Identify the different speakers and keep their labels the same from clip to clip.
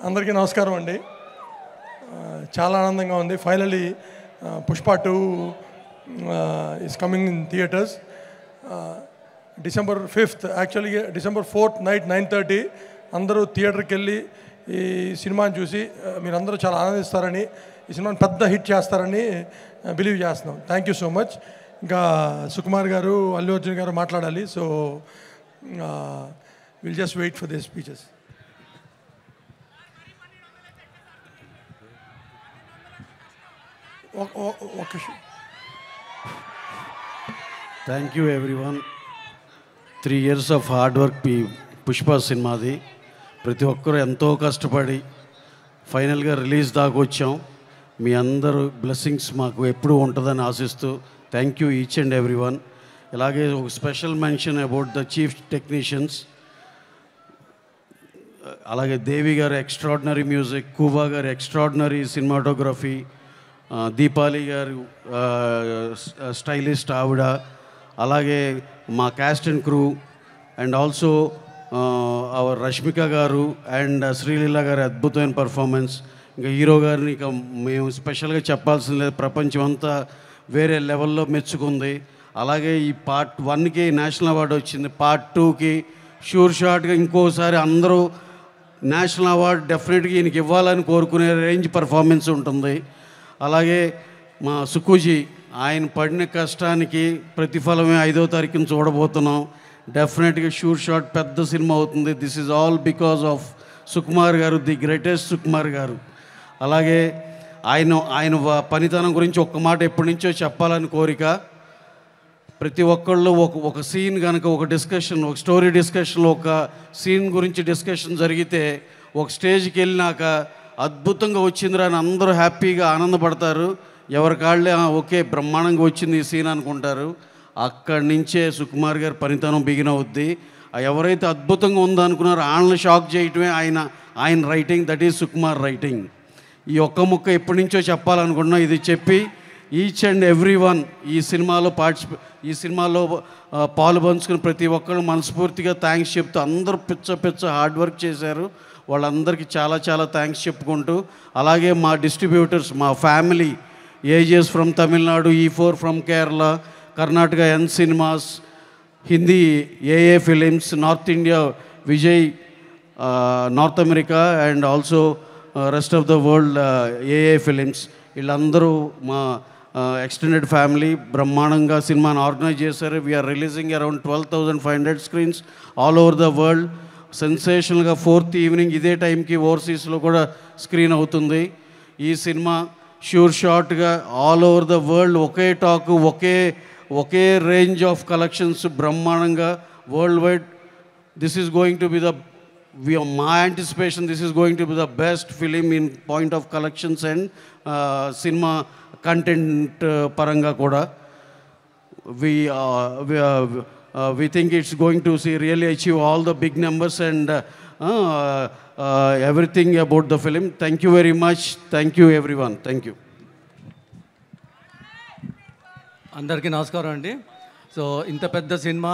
Speaker 1: అందరికీ నమస్కారం అండి. చాలా ఆనందంగా ఉంది. Finally Pushpa 2 is coming in theatres December 5th, actually December 4th night 9:30 అందరూ థియేటర్కి వెళ్ళి ఈ సినిమాని చూసి మీరందరూ చాలా ఆనందిస్తారని, ఈ సినిమాని పెద్ద హిట్ చేస్తారని బిలీవ్ చేస్తున్నాం. Thank you so much. ఇంకా సుకుమార్ గారు, అల్లు అర్జున్ గారు మాట్లాడాలి. So will just wait for this speeches.
Speaker 2: Thank you everyone. 3 years of hard work Pushpa సినిమాది. ప్రతి ఒక్కరూ ఎంతో కష్టపడి ఫైనల్గా రిలీజ్ దాకా వచ్చాం. మీ అందరూ బ్లెస్సింగ్స్ మాకు ఎప్పుడూ ఉంటుందని ఆశిస్తూ thank you each and everyone. ఇలాగే ఒక special mention about the chief technicians, అలాగే దేవి గారు ఎక్స్ట్రాడినరీ మ్యూజిక్, కూబా గారు ఎక్స్ట్రాడినరీ సినిమాటోగ్రఫీ, దీపాలి గారు స్టైలిస్ట్ ఆవిడ, అలాగే మా caste and crew and also our Rashmika గారు అండ్ శ్రీలీల గారి అద్భుతమైన పర్ఫార్మెన్స్. ఇంకా హీరో గారిని ఇక మేము స్పెషల్గా చెప్పాల్సిన లేదు, ప్రపంచం అంతా వేరే లెవెల్లో మెచ్చుకుంది. అలాగే ఈ పార్ట్ 1కి నేషనల్ అవార్డు వచ్చింది, పార్ట్ 2కి షూర్ షార్ట్గా ఇంకోసారి అందరూ నేషనల్ అవార్డు డెఫినెట్గా ఈయనకి ఇవ్వాలని కోరుకునే రేంజ్ పర్ఫార్మెన్స్ ఉంటుంది. అలాగే మా సుకుజీ, ఆయన పడిన కష్టానికి ప్రతిఫలమే 5వ తారీఖున చూడబోతున్నాం. డెఫినెట్గా షూర్ షాట్ పెద్ద సినిమా అవుతుంది. This is all because of Sukumar గారు, ది గ్రేటెస్ట్ సుకుమార్ గారు. అలాగే ఆయన పనితనం గురించి ఒక్క మాట ఎప్పటి నుంచో చెప్పాలని కోరిక. ప్రతి ఒక్కళ్ళు ఒక సీన్ కనుక ఒక డిస్కషన్, ఒక స్టోరీ డిస్కషన్లో ఒక సీన్ గురించి డిస్కషన్ జరిగితే ఒక స్టేజ్కి వెళ్ళినాక అద్భుతంగా వచ్చిందిరా అని అందరూ హ్యాపీగా ఆనందపడతారు. ఎవరికాళ్ళే ఓకే బ్రహ్మాండంగా వచ్చింది ఈ సీన్ అనుకుంటారు. అక్కడి నుంచే సుకుమార్ గారి పనితనం బిగిన్ అవుద్ది. ఎవరైతే అద్భుతంగా ఉందనుకున్నారో వాళ్ళని షాక్ చేయటమే ఆయన writing, that is Sukumar writing. ఈ ఒక్క ముక్క ఎప్పటి నుంచో చెప్పాలనుకున్నా, ఇది చెప్పి ఈచ్ అండ్ ఎవ్రీ వన్ ఈ సినిమాలో పాలు పంచుకుని ప్రతి ఒక్కరు మనస్ఫూర్తిగా థ్యాంక్స్ చెప్తూ అందరూ పిచ్చ హార్డ్ వర్క్ చేశారు. వాళ్ళందరికీ చాలా చాలా థ్యాంక్స్ చెప్పుకుంటూ, అలాగే మా డిస్ట్రిబ్యూటర్స్, మా family, AGS from Tamil Nadu, E4 from Kerala, Karnataka N cinemas, Hindi AA films, north India Vijay, north America and also rest of the world AA films, వీళ్ళందరూ మా ఎక్స్టెండెడ్ ఫ్యామిలీ బ్రహ్మాండంగా సినిమాని ఆర్గనైజ్ చేశారు. We're releasing around 12,500 screens all over the world. సెన్సేషనల్గా 4th evening ఇదే టైంకి ఓవర్సీస్లో కూడా స్క్రీన్ అవుతుంది. ఈ సినిమా షూర్ షార్ట్గా ఆల్ ఓవర్ ద వరల్డ్ ఒకే టాక్, ఒకే రేంజ్ ఆఫ్ కలెక్షన్స్ బ్రహ్మాండంగా world wide. This is going to be my anticipation, this is going to be the best film in point of collections and cinema content paranga koda. We think it's going to really achieve all the big numbers and everything about the film. Thank you very much. Thank you everyone. Thank you.
Speaker 3: అందరికీ నమస్కారం అండి. So ఇంత పెద్ద cinema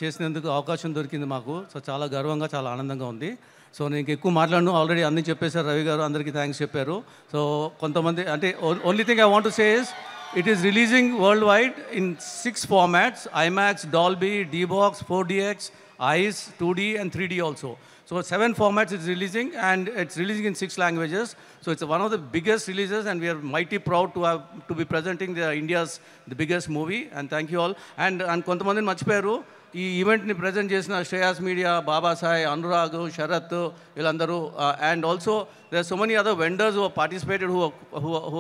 Speaker 3: చేసినందుకు అవకాశం దొరికింది మాకు. So చాలా గర్వంగా, చాలా ఆనందంగా ఉంది. సో నేను ఎక్కువ మాట్లాడను, ఆల్రెడీ అన్నీ చెప్పేశారు. రవి గారు అందరికీ థ్యాంక్స్ చెప్పారు. సో కొంతమంది అంటే only thing I want to say is it is releasing world wide in 6 formats: IMAX, Dolby, D-Box, 4DX, ICE, 2D and 3D also. So 7 formats it's releasing, and it's releasing in 6 languages. So it's one of the biggest releases, and we are mighty proud to be presenting the biggest movie. And thank you all. And kontamandi marchipoyaru ఈ ఈవెంట్ని present చేసిన Shreyas media, బాబా సాయి, అనురాగ్, శరత్, వీళ్ళందరూ. And also there are so many other vendors who have participated, who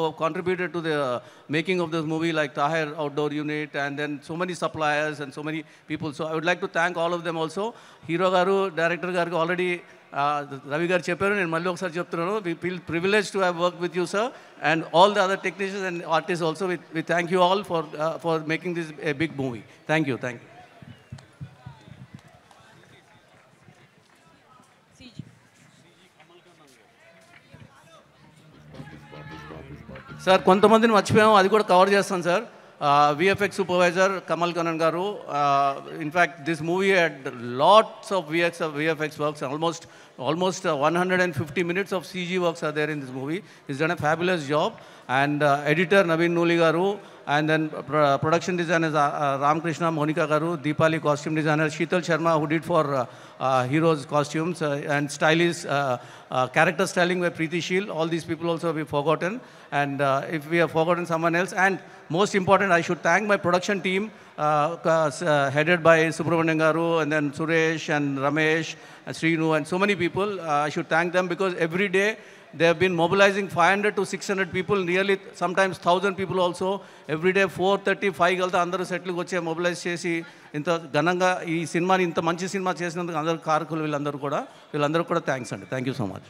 Speaker 3: have contributed to the making of this movie, like Tahir Outdoor Unit, and then so many suppliers and so many people. So I would like to thank all of them also. Hero garu, director garu already Ravi garu chepparu, nenu malli okasari cheptunanu. We feel privileged to have worked with you, sir, and all the other technicians and artists also. We thank you all for making this a big movie. Thank you. Sir కొంతమందిని మర్చిపోయాము, అది కూడా cover చేస్తాను sir. VFX supervisor Kamal Kannan garu. In fact, this movie had lots of VFX works, almost almost 150 minutes of CG works are there in this movie. He's done a fabulous job. And editor Naveen Nuli garu, and then production designers Ramkrishna, Monica garu, Deepali costume designer, Sheetal Sharma who did for heroes costumes, and stylist, character styling by Preeti Sheel. All these people also we forgotten, and if we have forgotten someone else, and most important, I should thank my production team headed by Subramanian garu, and then Suresh and Ramesh and Srinu and so many people. I should thank them because every day they have been mobilizing 500 to 600 people, nearly sometimes 1,000 people also. Every day 4:30, 5 galta andaru settle ku vache mobilize chesi inta gananga ee cinema ni inta manchi cinema chesinanduku andaru karakulu villandaru kuda thanks andi. Thank you so much.